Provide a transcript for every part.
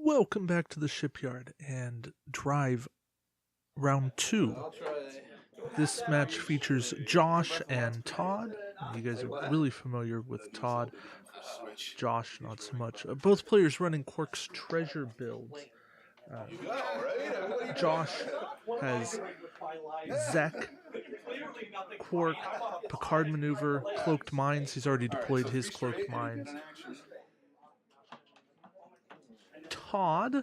Welcome back to the shipyard and drive round 2. This match features Josh and Todd. You guys are really familiar with Todd. Josh, not so much. Both players running Quark's treasure builds. Josh has Zek, Quark, Picard maneuver, cloaked mines. He's already deployed his cloaked mines. Todd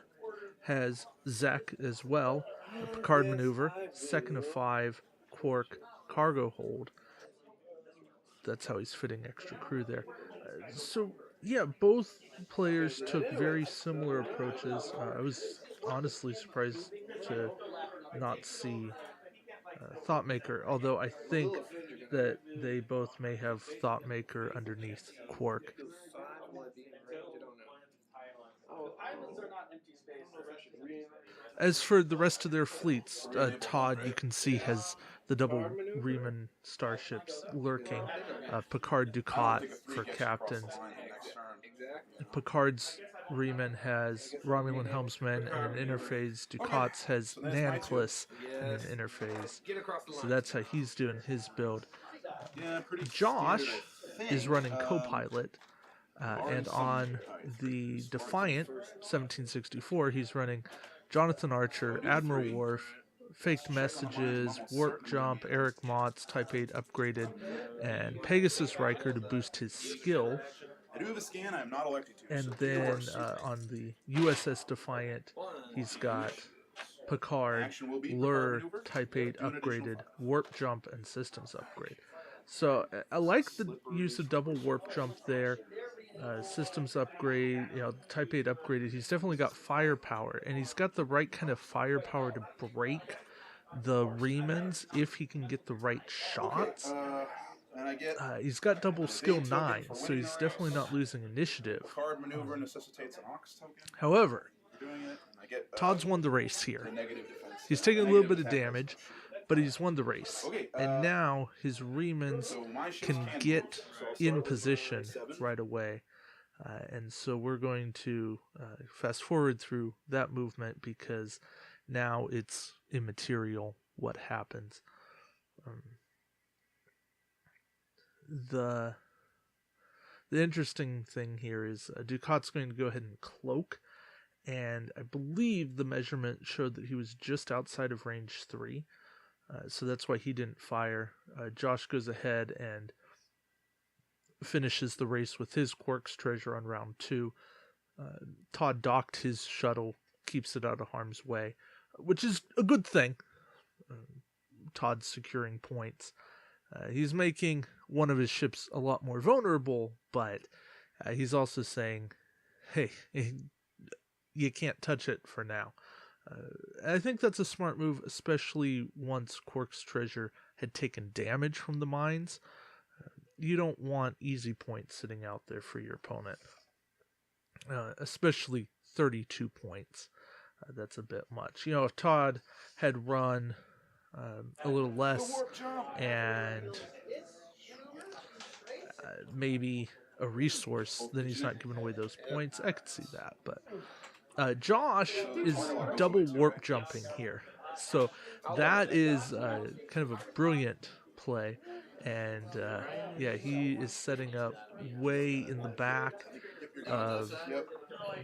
has Zek as well, a Picard maneuver, second of 5, Quark, cargo hold. That's how he's fitting extra crew there. Yeah, both players took very similar approaches. I was honestly surprised to not see Thoughtmaker, although I think that they both may have Thoughtmaker underneath Quark. As for the rest of their fleets, Todd, you can see, has the double Riemann starships lurking. Picard Ducat for captains. Picard's Riemann has Romulan helmsman and an interface. Ducat's has Dauntless and an interface. So that's how he's doing his build. Josh is running co-pilot. And on the Defiant 1764, he's running Jonathan Archer, Admiral Worf, faked messages, warp jump, Eric Motz, Type 8 upgraded, and Pegasus Riker to boost his skill. I do have a scan. I'm not elected to. And then on the U.S.S. Defiant, he's got Picard, Lure, Type 8 upgraded, warp jump, and systems upgrade. So I like the use of double warp jump there. Systems upgrade, Type 8 upgraded. He's definitely got firepower, and he's got the right kind of firepower to break the Riemanns if he can get the right shots. He's got double skill 9, so he's definitely not losing initiative. However, Todd's won the race here. He's taking a little bit of damage, but he's won the race. And now his Riemanns can get in position right away. And so we're going to fast forward through that movement because now it's immaterial what happens. The interesting thing here is Ducat's going to go ahead and cloak, and I believe the measurement showed that he was just outside of range 3, so that's why he didn't fire. Josh goes ahead and finishes the race with his Quark's treasure on round 2. Todd docked his shuttle, keeps it out of harm's way, which is a good thing. Todd's securing points. He's making one of his ships a lot more vulnerable, but he's also saying, hey, you can't touch it for now. I think that's a smart move, especially once Quark's treasure had taken damage from the mines. You don't want easy points sitting out there for your opponent, especially 32 points. That's a bit much. If Todd had run a little less and maybe a resource, then he's not giving away those points. I could see that, but Josh is double warp jumping here, so that is kind of a brilliant play. And he is setting up way in the back of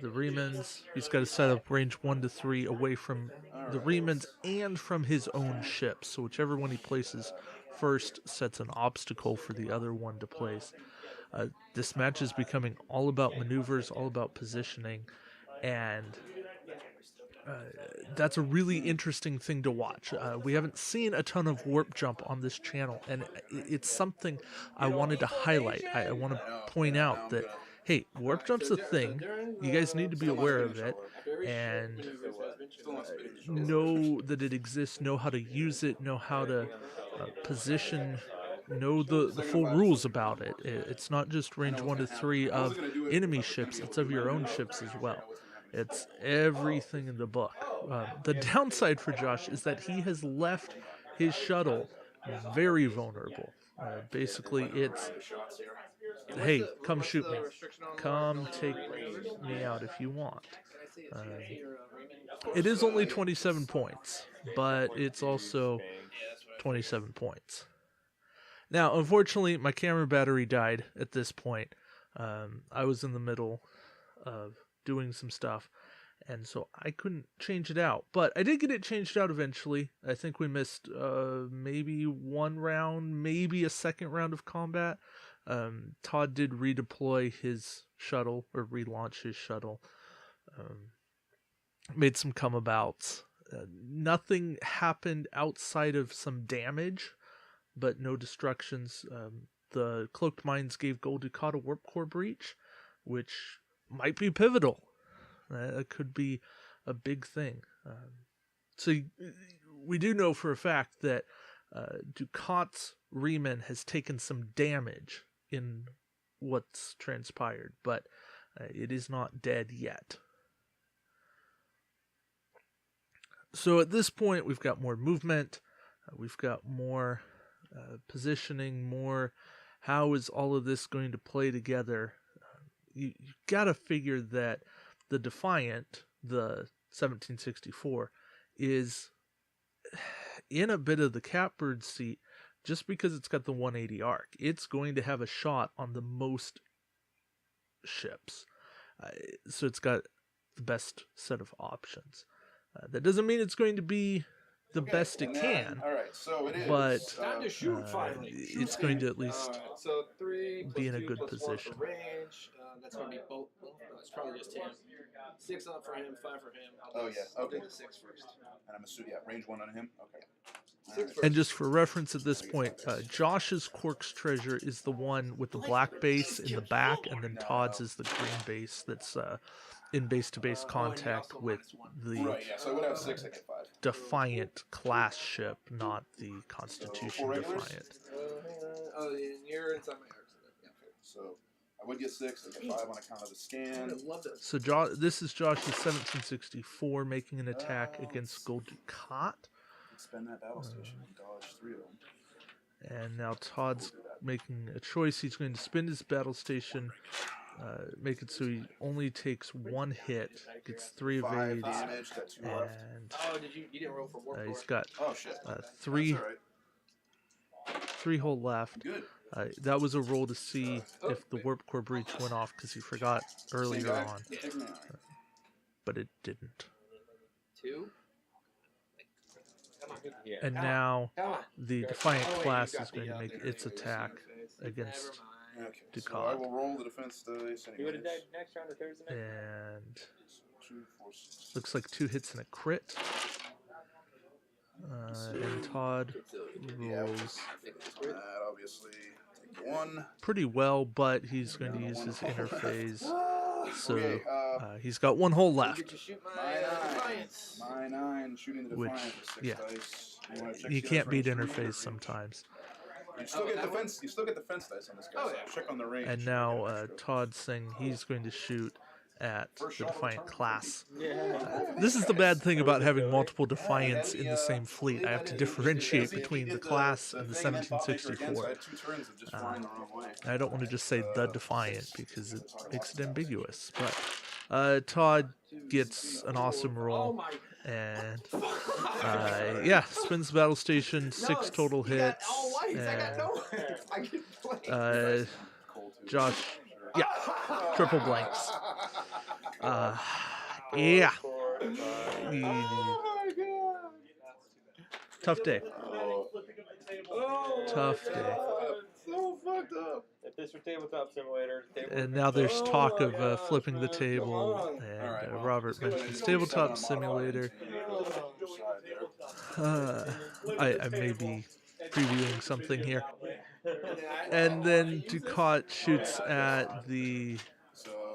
the Riemanns. He's got to set up range 1 to 3 away from the Riemanns and from his own ship. So whichever one he places first sets an obstacle for the other one to place. This match is becoming all about maneuvers, all about positioning, and that's a really interesting thing to watch. We haven't seen a ton of warp jump on this channel, and it's something I wanted to highlight. I want to point out that, hey, warp jump's a thing. You guys need to be aware of it, and know that it exists, know how to use it, know how to position, know the full rules about it. It's not just range 1 to 3 of enemy ships, it's of your own ships as well. It's everything in the book. The downside for Josh is that he has left his shuttle very vulnerable. Basically, it's, hey, come shoot me. Come take me out if you want. It is only 27 points, but it's also 27 points. Now, unfortunately, my camera battery died at this point. I was in the middle of doing some stuff, and so I couldn't change it out. But I did get it changed out eventually. I think we missed maybe one round, maybe a second round of combat. Todd did redeploy his shuttle, or relaunch his shuttle. Made some comeabouts. Nothing happened outside of some damage, but no destructions. The cloaked mines gave Gul Dukat a warp core breach, which might be pivotal. It could be a big thing. So we do know for a fact that Dukat's Reman has taken some damage in what's transpired, but it is not dead yet. So at this point, we've got more movement, we've got more positioning, more how is all of this going to play together. You got to figure that the Defiant, the 1764, is in a bit of the catbird seat just because it's got the 180 arc. It's going to have a shot on the most ships. So it's got the best set of options. That doesn't mean it's going to be the best it can. All right, so it is. But Time to shoot, finally. it's going to at least So 3 be in a +2 good +1 position. for range. That's going to be both. No, it's probably just him. 6 up for him, 5 for him. I'll do the 6 first. And I'm assuming, range 1 on him. Okay. 6 first. And just for reference at this point, Josh's Quark's treasure is the one with the black base in the back, and then Todd's is the green base that's in base-to-base contact with the Right, yeah, so I would have 6, I get 5. Defiant class ship, not the Constitution So 4 regulars? Defiant. And you're inside my arc. So I would get 6, I get 5 on account of the scan. I love this. So this is Josh's 1764 making an attack against Gul Dukat. Spend that battle station and dodge 3 of them. And now Todd's making a choice. He's going to spin his battle station, make it so he only takes 1 hit, gets 3 5 evades, damage, got 2 left. and Oh, you didn't roll for warp he's got Oh shit. 3 That's all right. 3 hull left. Good. That was a roll to see if the warp core breach went off because he forgot earlier on, but it didn't. 2. And now Come on. the Defiant Oh, wait, class you got is going the, to make the its green attack interface. against Never mind. Okay, so Dukat. I will roll the defense dice You would anyways. have died next round or Thursday night. and 2, 4, 6. looks like 2 hits and a crit. And Todd rolls That obviously take 1. pretty well, but he's going to use his interphase. So Okay, he's got 1 hole left. Did you shoot my my 9. Defiance? My 9 shooting the Which, Defiant with 6 yeah. dice. You wanna check You the can't other beat range 3 or interface range? sometimes. You still get that defense. You still get defense dice on this guy. Oh, so yeah. check on the range. And now Todd's saying he's going to shoot at the Defiant class. This is the bad thing about having multiple Defiants in the same fleet. I have to differentiate between the class and the 1764. I don't want to just say the Defiant because it makes it ambiguous. But Todd gets an awesome Oh roll my. and yeah, spins the battle station, 6 total hits. All whites. I got And no whites. I can play. Josh, yeah, triple blanks. Yeah. Oh my god. Tough day. Oh Tough my day. God. So fucked up. If this were tabletop simulator, And now there's talk of flipping the table, and Robert mentions tabletop simulator. I may be previewing something here. And then Dukat shoots at the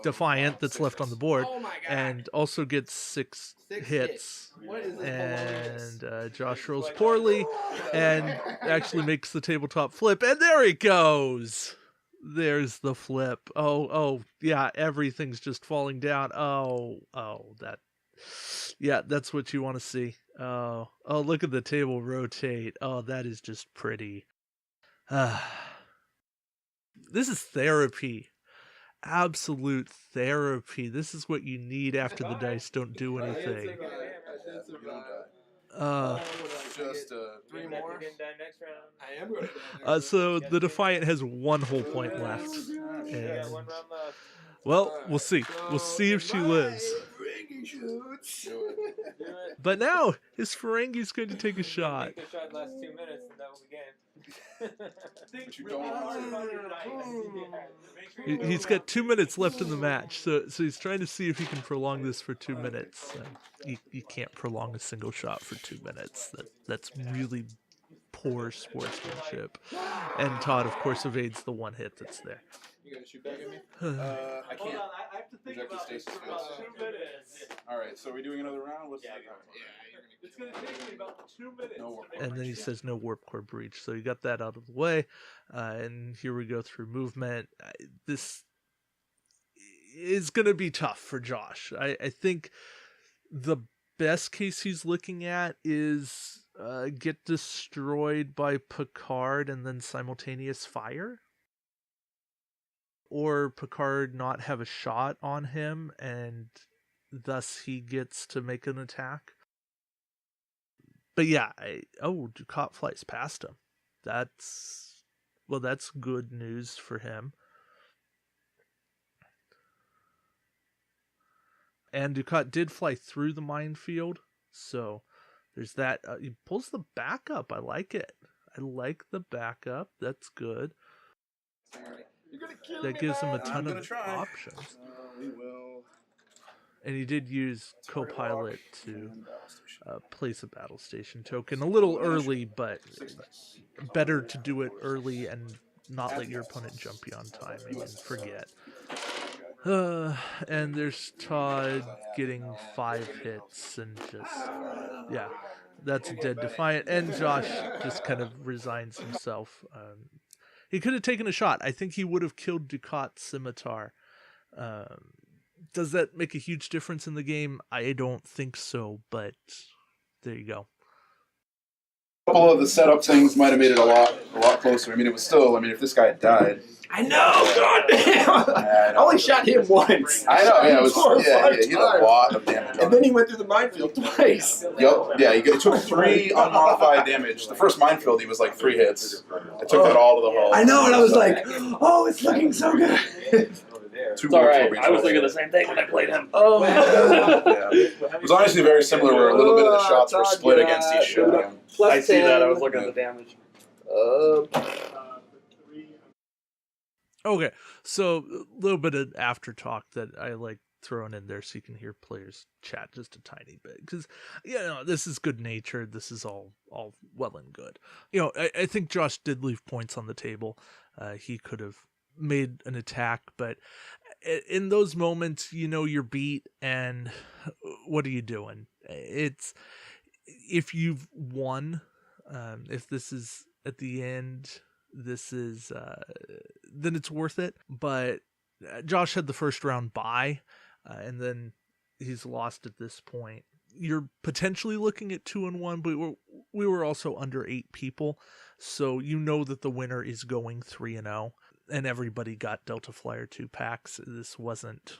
Defiant that's left on the board, Oh my god. and also gets 6 hits. What is this? And Josh rolls poorly, and actually makes the tabletop flip, and there he goes. There's the flip. Oh, yeah, everything's just falling down. That's what you want to see. Oh, look at the table rotate. Oh, that is just pretty. This is therapy. absolute therapy. This is what you need after the dice don't do I did anything. survive. I did survive. Just 3 You're more. gonna die next round. I am going to die next So the Defiant has 1 whole point round. left. Oh, Yeah, And, one round left. well, we'll see. So We'll see if she lives. Ferengi shoots. Do it. But now, his Ferengi's going to take a shot. Make the shot last 2 minutes, and that will be game. But you don't want He's got 2 minutes left in the match, so he's trying to see if he can prolong this for 2 minutes. You can't prolong a single shot for 2 minutes. That's really poor sportsmanship. And Todd, of course, evades the 1 hit that's there. You gonna shoot back at me? I can't. I have to think Rejected about this stasis for about fields. 2 minutes. Alright, so are we doing another round? What's Yeah, the it's going to take me about 2 minutes. No warp. And then he says no warp core breach. So you got that out of the way. And here we go through movement. This is going to be tough for Josh. I think the best case he's looking at is get destroyed by Picard and then simultaneous fire. Or Picard not have a shot on him and thus he gets to make an attack. But yeah, Ducat flies past him. That's good news for him. And Ducat did fly through the minefield, so there's that. He pulls the backup. I like it. I like the backup. That's good. You're gonna kill That me, gives him a man. ton gonna of try. options. We will. And he did use Copilot to And battle station. place a battle station token a little early, but better to do it early and not let your opponent jump you on timing and forget. And there's Todd getting 5 hits and just, yeah, that's a dead Defiant. And Josh just kind of resigns himself. He could have taken a shot. I think he would have killed Ducat's scimitar. Does that make a huge difference in the game? I don't think so, but there you go. A couple of the setup things might have made it a lot closer. I mean, it was still. I mean, if this guy had died, I know, God damn! I only shot him once. I know. Yeah, it was. Four or five He had a times. lot of damage. And then he went through the minefield twice. Yup. Yeah, he took 3 unmodified damage. The first minefield, he was like 3 hits. I took that all to the hull. I know, and I was like, oh, it's looking so good. 2 It's alright. warp I was core thinking the same thing when I played him. Oh, Yeah. It was honestly very similar, where a little bit of the shots were split against each shot. I see that. I was looking at the damage. Okay, so a little bit of after talk that I like throwing in there so you can hear players chat just a tiny bit, because this is good natured. This is all well and good. I think Josh did leave points on the table. He could have made an attack, but in those moments, you're beat, and what are you doing? It's if you've won, if this is at the end, this is then it's worth it. But Josh had the first round bye, and then he's lost at this point. You're potentially looking at 2-1, but we were also under 8 people, so that the winner is going 3-0, and everybody got Delta Flyer 2 packs. This wasn't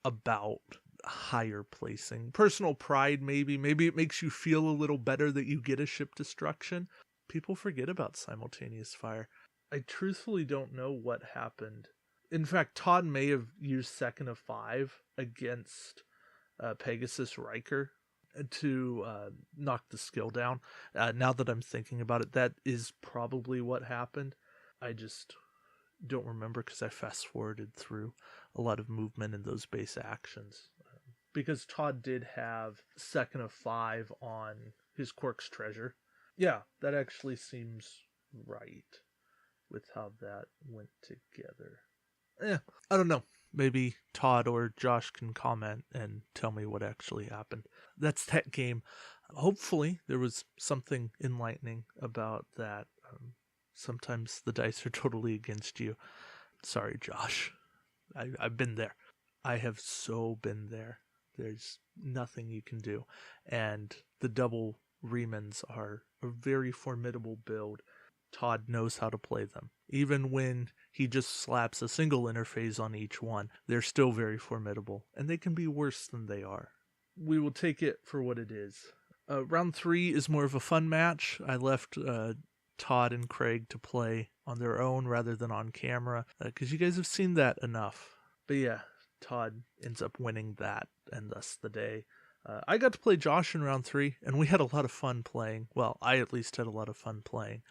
about higher placing. Personal pride, maybe it makes you feel a little better that you get a ship destruction. People forget about simultaneous fire. I truthfully don't know what happened. In fact, Todd may have used 2nd of 5 against Pegasus Riker to knock the skill down. Now that I'm thinking about it, that is probably what happened. I just don't remember because I fast forwarded through a lot of movement in those base actions. Because Todd did have 2nd of 5 on his Quark's treasure. Yeah, that actually seems right with how that went together. I don't know. Maybe Todd or Josh can comment and tell me what actually happened. That's that game. Hopefully there was something enlightening about that. Sometimes the dice are totally against you. Sorry, Josh. I've been there. I have so been there. There's nothing you can do. And the double Remans are a very formidable build. Todd knows how to play them. Even when he just slaps a single interphase on each one, they're still very formidable, and they can be worse than they are. We will take it for what it is. Round 3 is more of a fun match. I left Todd and Craig to play on their own rather than on camera, because you guys have seen that enough. But yeah, Todd ends up winning that, and thus the day. I got to play Josh in round 3, and we had a lot of fun playing. Well, I at least had a lot of fun playing.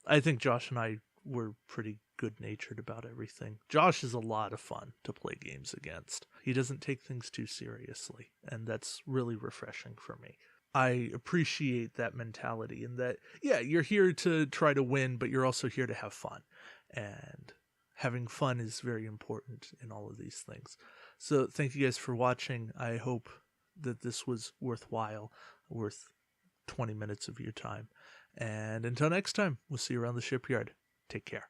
I think Josh and I were pretty good-natured about everything. Josh is a lot of fun to play games against. He doesn't take things too seriously, and that's really refreshing for me. I appreciate that mentality, and that, yeah, you're here to try to win, but you're also here to have fun. And having fun is very important in all of these things. So thank you guys for watching. I hope that this was worthwhile, worth 20 minutes of your time. And until next time, we'll see you around the shipyard. Take care.